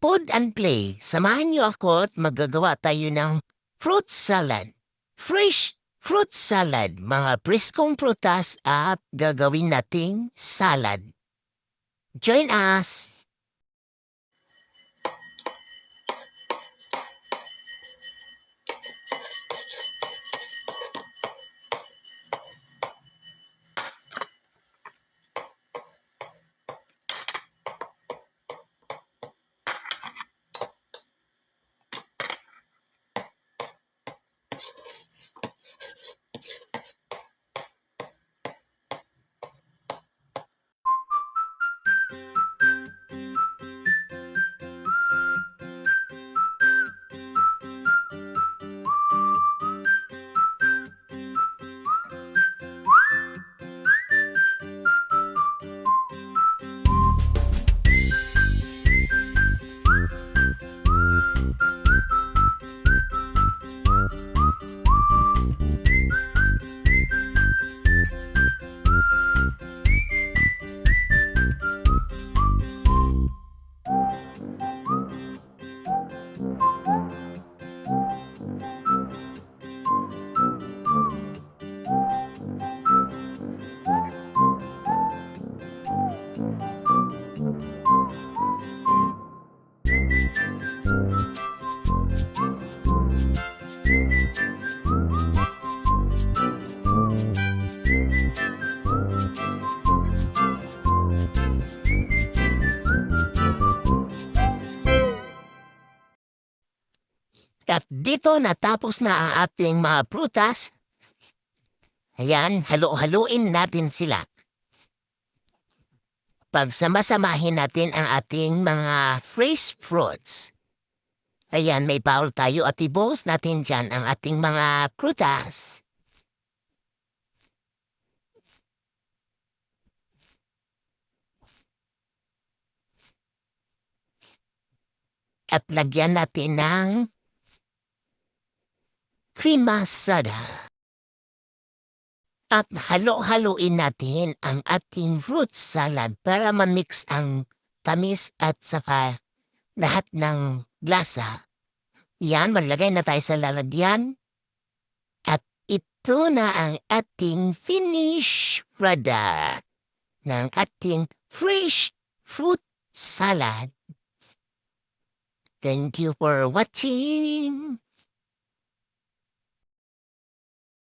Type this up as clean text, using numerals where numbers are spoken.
Food and Play. Samahan niyo ako at maggagawa tayo ng fruit salad. Fresh fruit salad, mga preskong prutas at gagawin nating salad. Join us! At dito natapos na ang ating mga prutas. Ayan, halo-haluin natin sila. Pagsamasamahin natin ang ating mga fresh fruits. Ayan, may bowl tayo at ibuhos natin dyan ang ating mga prutas. At lagyan natin ng cream soda. At halo-haluin natin ang ating fruit salad para ma-mix ang tamis at saka lahat ng lasa. Yan, malagay na tayo sa lalagyan. At ito na ang ating finished product ng ating fresh fruit salad. Thank you for watching.